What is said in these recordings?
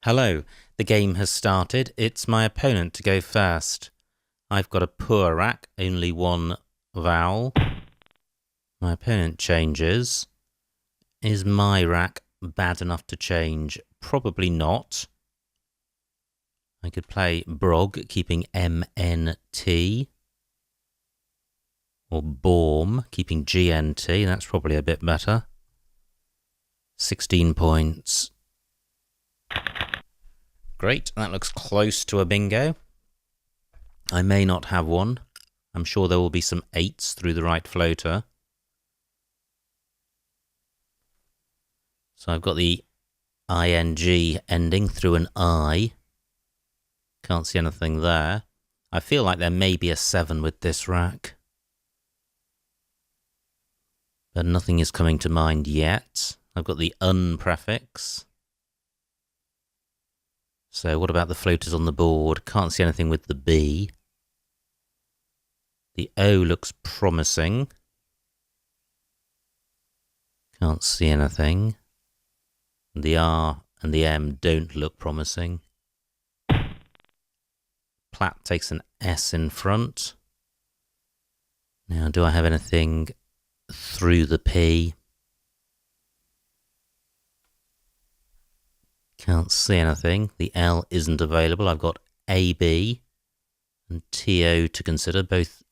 Hello, the game has started. It's my opponent to go first. I've got a poor rack, only one vowel. My opponent changes. Is my rack bad enough to change? Probably not. I could play Brog, keeping MNT. Or Borm, keeping GNT. That's probably a bit better. 16 points. Great, that looks close to a bingo. I may not have one. I'm sure there will be some 8s through the right floater. So I've got the ING ending through an I. Can't see anything there. I feel like there may be a 7 with this rack. But nothing is coming to mind yet. I've got the UN prefix. So what about the floaters on the board? Can't see anything with the B. The O looks promising. Can't see anything. The R and the M don't look promising. Plat takes an S in front. Now, do I have anything through the P? Can't see anything. The L isn't available. I've got AB and TO to consider. Both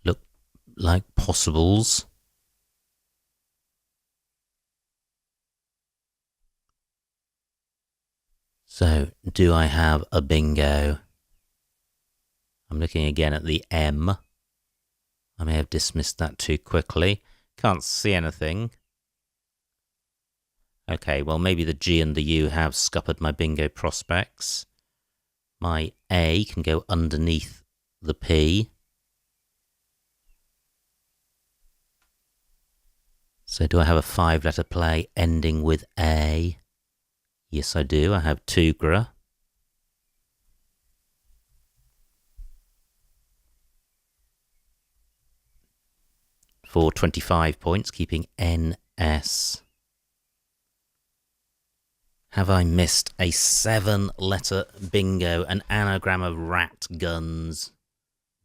look like possibles. So, do I have a bingo? I'm looking again at the M. I may have dismissed that too quickly. Can't see anything. Okay, well, maybe the G and the U have scuppered my bingo prospects. My A can go underneath the P. So do I have a 5-letter play ending with A? Yes, I do. I have Tugra. For 25 points, keeping NS. Have I missed a 7-letter bingo, an anagram of rat guns,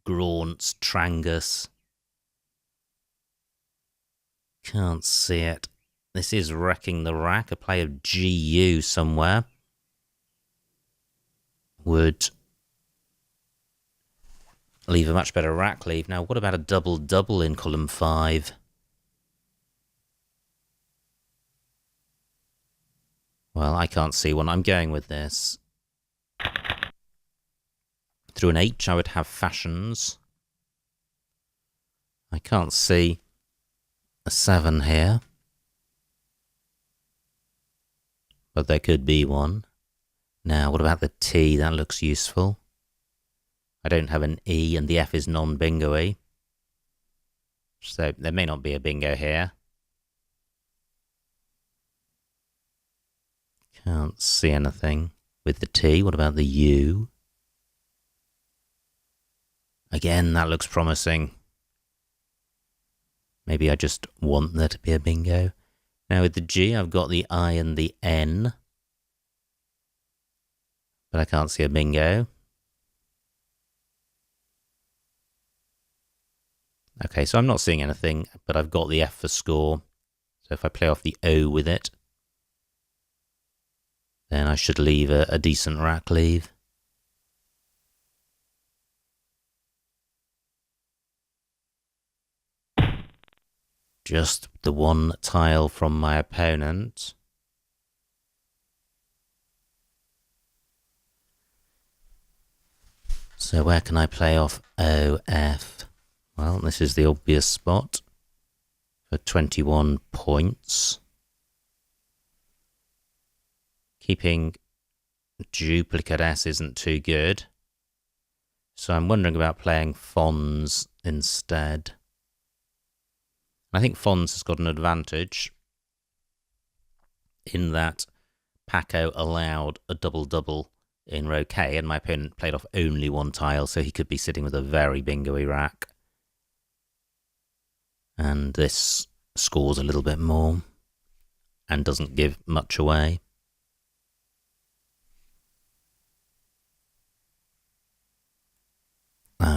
Graunts, Trangus? Can't see it. This is wrecking the rack. A play of GU somewhere would leave a much better rack leave. Now, what about a double-double in column 5? Well, I can't see one. I'm going with this. Through an H, I would have fashions. I can't see a 7 here. But there could be one. Now, what about the T? That looks useful. I don't have an E, and the F is non-bingo-y. So there may not be a bingo here. Can't see anything with the T. What about the U? Again, that looks promising. Maybe I just want there to be a bingo. Now with the G, I've got the I and the N. But I can't see a bingo. Okay, so I'm not seeing anything, but I've got the F for score. So if I play off the O with it, then I should leave a decent rack leave. Just the one tile from my opponent. So where can I play off O, F? Well, this is the obvious spot for 21 points. Keeping duplicate S isn't too good. So I'm wondering about playing Fons instead. I think Fons has got an advantage in that Paco allowed a double-double in row K, and my opponent played off only one tile, so he could be sitting with a very bingo-y rack. And this scores a little bit more and doesn't give much away.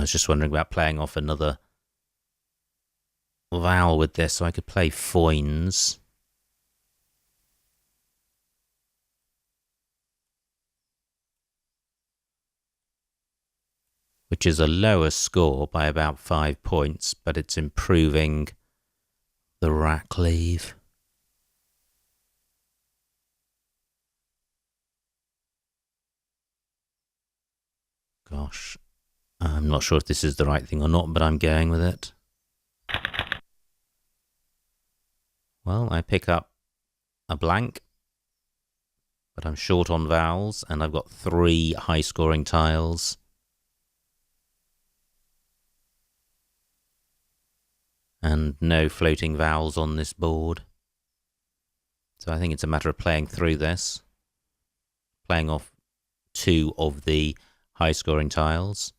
I was just wondering about playing off another vowel with this, so I could play foins. Which is a lower score by about 5 points, but it's improving the rack leave. Gosh, I'm not sure if this is the right thing or not, but I'm going with it. Well, I pick up a blank, but I'm short on vowels, and I've got 3 high-scoring tiles. And no floating vowels on this board. So I think it's a matter of playing through this. Playing off 2 of the high-scoring tiles.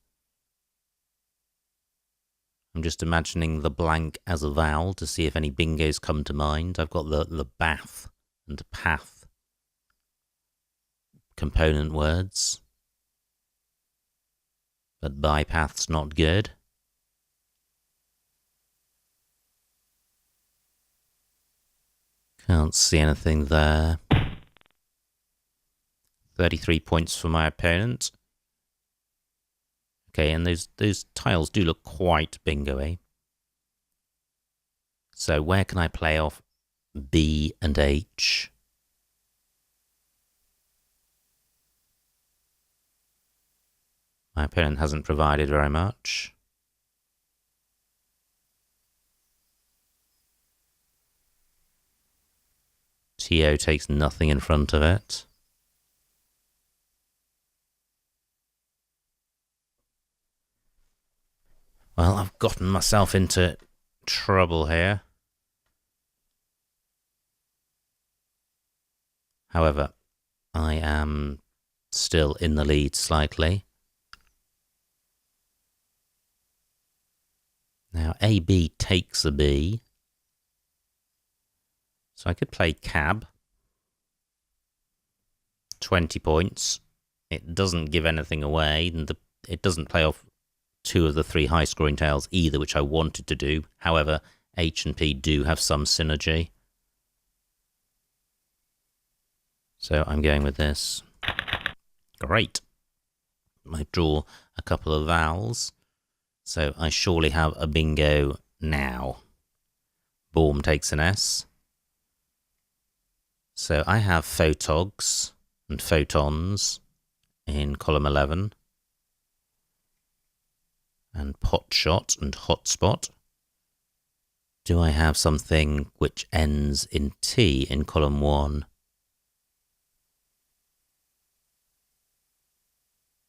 I'm just imagining the blank as a vowel to see if any bingos come to mind. I've got the bath and path component words. But bypath's not good. Can't see anything there. 33 points for my opponent. Okay, and those tiles do look quite bingo-y. So where can I play off B and H? My opponent hasn't provided very much. TO takes nothing in front of it. Well, I've gotten myself into trouble here. However, I am still in the lead slightly. Now, AB takes a B. So I could play cab. 20 points. It doesn't give anything away, and it doesn't play off 2 of the 3 high-scoring tiles either, which I wanted to do. However, H and P do have some synergy. So I'm going with this. Great. I draw a couple of vowels. So I surely have a bingo now. Baum takes an S. So I have photogs and photons in column 11. And potshot and hotspot. Do I have something which ends in T in column 1?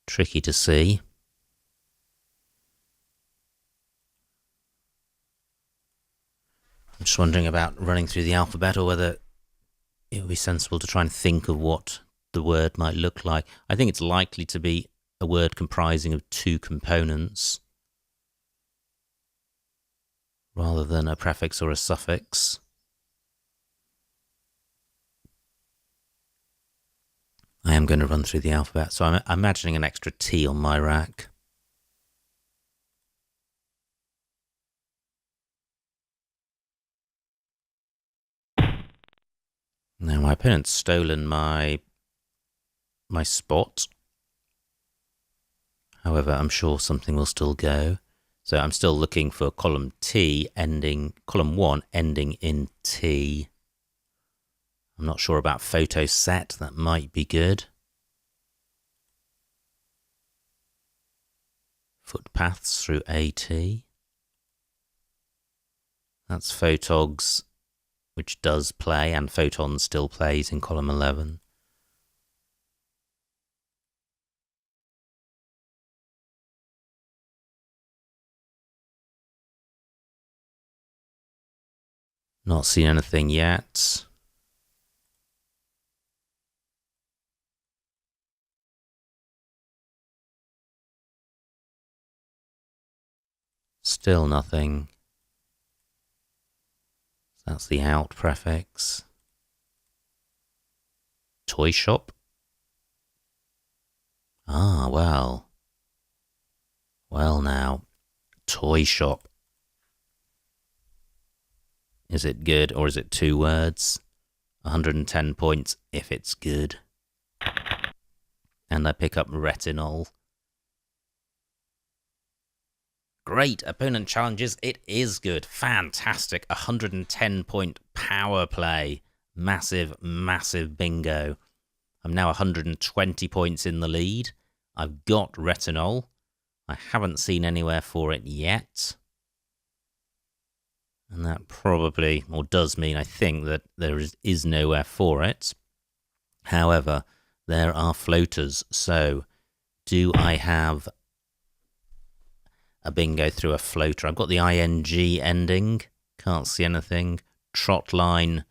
Tricky to see. I'm just wondering about running through the alphabet, or whether it would be sensible to try and think of what the word might look like. I think it's likely to be a word comprising of 2 components, rather than a prefix or a suffix. I am going to run through the alphabet, so I'm imagining an extra T on my rack. Now my opponent's stolen my spot. However, I'm sure something will still go. So I'm still looking for column 1 ending in T. I'm not sure about photo set. That might be good. Footpaths through AT. That's photogs, which does play, and photons still plays in column 11. Not seen anything yet. Still nothing. That's the out prefix. Toy shop. Ah, well. Well now, toy shop. Is it good or is it 2 words? 110 points if it's good. And I pick up retinol. Great, opponent challenges, it is good. Fantastic, 110 point power play. Massive, massive bingo. I'm now 120 points in the lead. I've got retinol. I haven't seen anywhere for it yet. And that probably, or does mean, I think, that there is nowhere for it. However, there are floaters. So, do I have a bingo through a floater? I've got the ing ending. Can't see anything. Trot line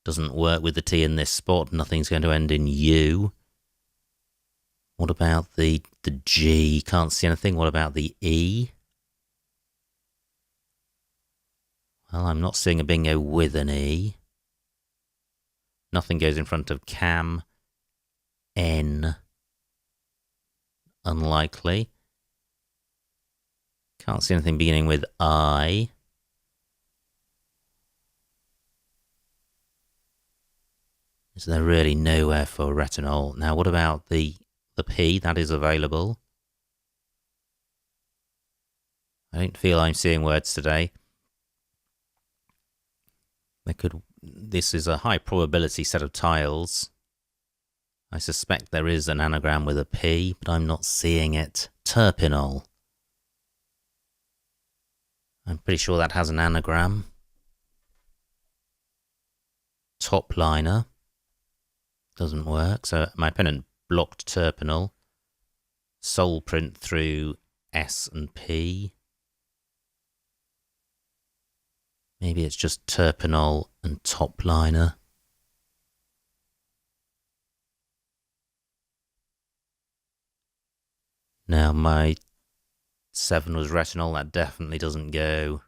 doesn't work with the T in this spot. Nothing's going to end in U. What about the G? Can't see anything. What about the E? Well, I'm not seeing a bingo with an E. Nothing goes in front of cam. N. Unlikely. Can't see anything beginning with I. Is there really nowhere for retinol? Now, what about the P? That is available. I don't feel I'm seeing words today. This is a high probability set of tiles. I suspect there is an anagram with a P, but I'm not seeing it. Terpinol. I'm pretty sure that has an anagram. Top liner. Doesn't work, so my opponent blocked terpinol. Soul print through S and P. Maybe it's just terpinol and top liner. Now my 7 was retinol. That definitely doesn't go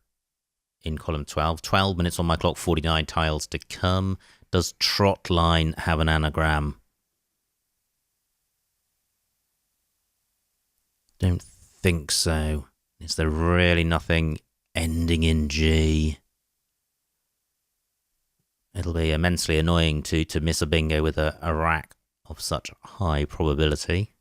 in column 12. 12 minutes on my clock, 49 tiles to come. Does trot line have an anagram? Don't think so. Is there really nothing ending in G? It'll be immensely annoying to miss a bingo with a rack of such high probability.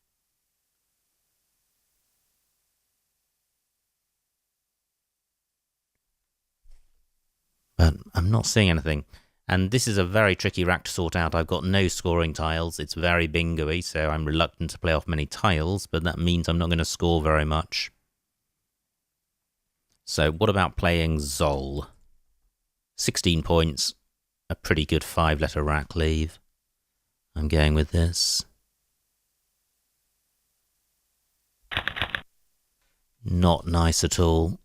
But I'm not seeing anything. And this is a very tricky rack to sort out. I've got no scoring tiles. It's very bingo-y, so I'm reluctant to play off many tiles, but that means I'm not going to score very much. So what about playing Zol? 16 points. A pretty good 5-letter rack leave. I'm going with this. Not nice at all.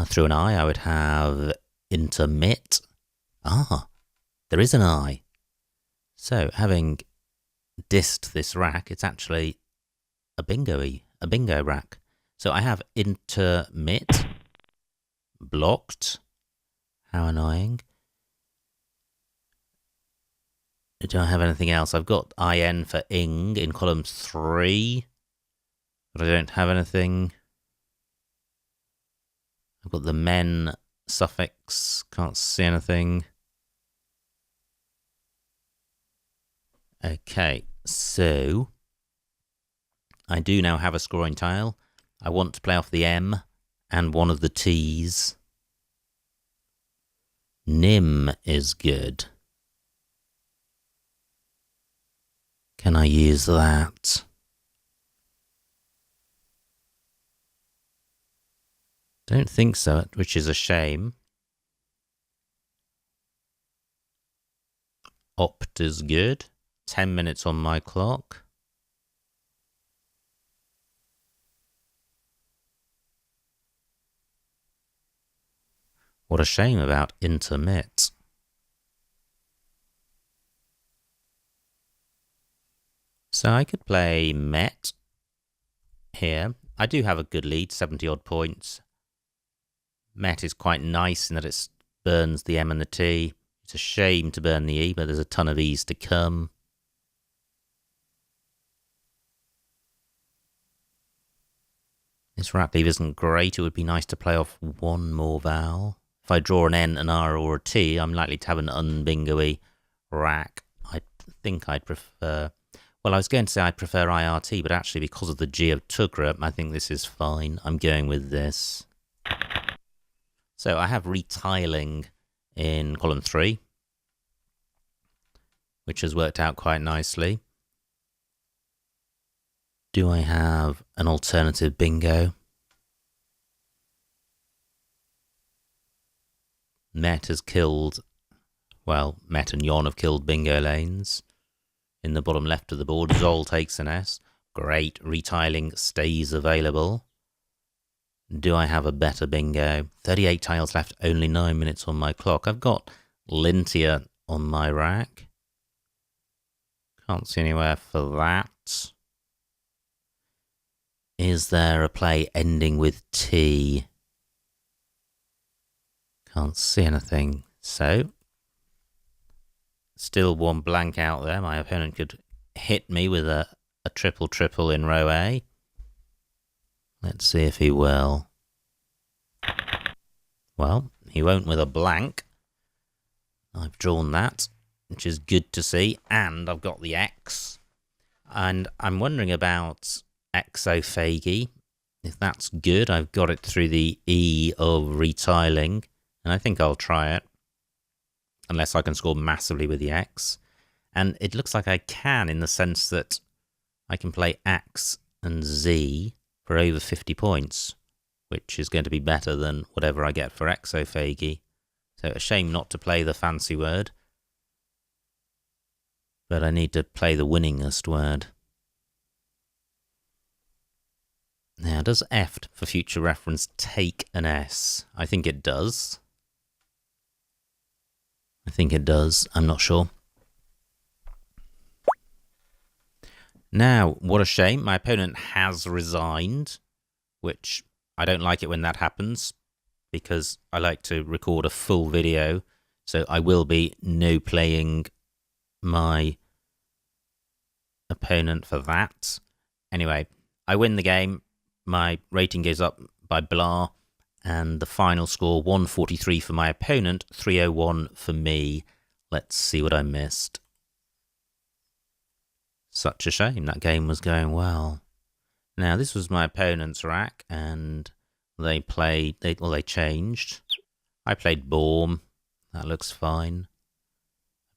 Through an I would have intermit. There is an I. So, having dissed this rack, it's actually a bingo rack. So I have intermit, blocked. How annoying. Do I have anything else? I've got IN for ing in column 3, but I don't have anything. I've got the men suffix, can't see anything. Okay, so I do now have a scoring tile. I want to play off the M and one of the T's. Nim is good. Can I use that? Don't think so, which is a shame. Opt is good. 10 minutes on my clock. What a shame about intermit. So I could play Met here. I do have a good lead, 70 odd points. Met is quite nice in that it burns the M and the T. It's a shame to burn the E, but there's a ton of E's to come. This rat leave isn't great. It would be nice to play off one more vowel. If I draw an N, an R, or a T, I'm likely to have an unbingo-y rack. I think I'd prefer... Well, I was going to say I'd prefer IRT, but actually because of the G of Tugra, I think this is fine. I'm going with this. So I have retiling in column 3, which has worked out quite nicely. Do I have an alternative bingo? Met has killed, well, Met and Yon have killed bingo lanes. In the bottom left of the board, Zol takes an S. Great, retiling stays available. Do I have a better bingo? 38 tiles left, only 9 minutes on my clock. I've got Lintia on my rack. Can't see anywhere for that. Is there a play ending with T? Can't see anything. So, still one blank out there. My opponent could hit me with a triple in row A. Let's see if he will. Well, he won't with a blank. I've drawn that, which is good to see. And I've got the X. And I'm wondering about exophagy. If that's good, I've got it through the E of retiling. And I think I'll try it. Unless I can score massively with the X. And it looks like I can in the sense that I can play X and Z for over 50 points, which is going to be better than whatever I get for exophagy. So a shame not to play the fancy word. But I need to play the winningest word. Now, does F, for future reference, take an S? I think it does. I think it does. I'm not sure. Now, what a shame. My opponent has resigned, which I don't like it when that happens because I like to record a full video. So I will be no playing my opponent for that. Anyway, I win the game. My rating goes up by blah. And the final score, 143 for my opponent, 301 for me. Let's see what I missed. Such a shame, that game was going well. Now, this was my opponent's rack, and they changed. I played Baum. That looks fine.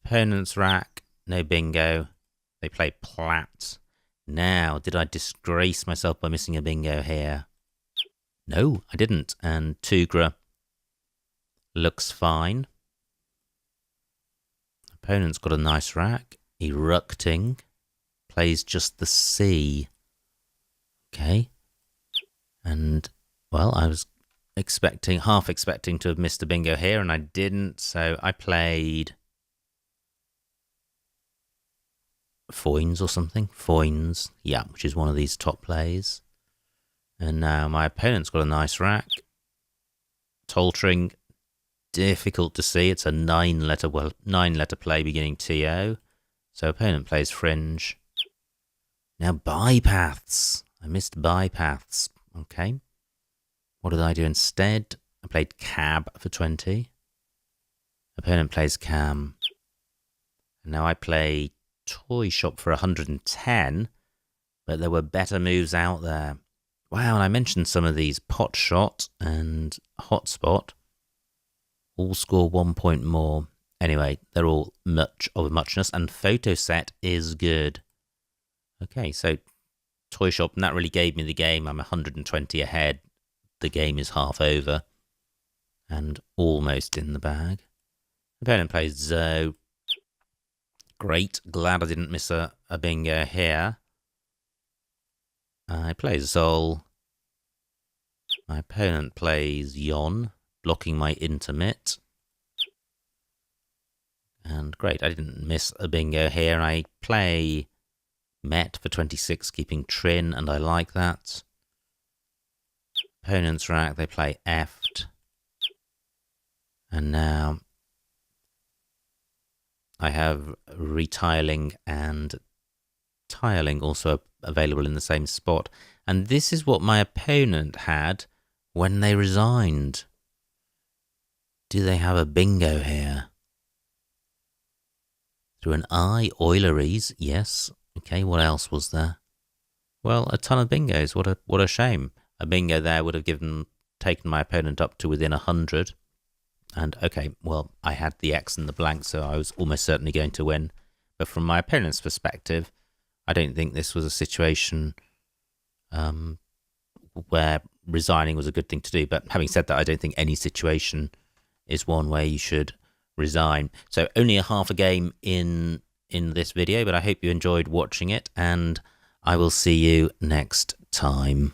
Opponent's rack, no bingo. They played Platt. Now, did I disgrace myself by missing a bingo here? No, I didn't. And Tugra looks fine. Opponent's got a nice rack. Erupting. Plays just the C. Okay. And, well, I was half expecting to have missed a bingo here, and I didn't. So I played Foynes or something. Foynes, yeah, which is one of these top plays. And now my opponent's got a nice rack. Toltering, difficult to see. It's a 9-letter play beginning TO. So opponent plays Fringe. Now bypaths. I missed bypaths. Okay. What did I do instead? I played Cab for 20. Opponent plays Cam. And now I play Toy Shop for 110. But there were better moves out there. Wow, and I mentioned some of these. Pot Shot and Hotspot all score 1 point more. Anyway, they're all much of a muchness, and Photo Set is good. Okay, so Toy Shop, and that really gave me the game. I'm 120 ahead. The game is half over and almost in the bag. Opponent plays Zoe. Great, glad I didn't miss a bingo here. I play Zol. My opponent plays Yon, blocking my intermit. And great, I didn't miss a bingo here. I play Met for 26, keeping Trin, and I like that. Opponent's rack, they play Eft. And now I have retiling and tiling also available in the same spot. And this is what my opponent had when they resigned. Do they have a bingo here? Through an eye, Oileries, yes. Okay, what else was there? Well, a ton of bingos. What a shame. A bingo there would have taken my opponent up to within 100. And okay, well, I had the X and the blank, so I was almost certainly going to win. But from my opponent's perspective, I don't think this was a situation where resigning was a good thing to do. But having said that, I don't think any situation is one where you should resign. So only a half a game in this video, but I hope you enjoyed watching it, and I will see you next time.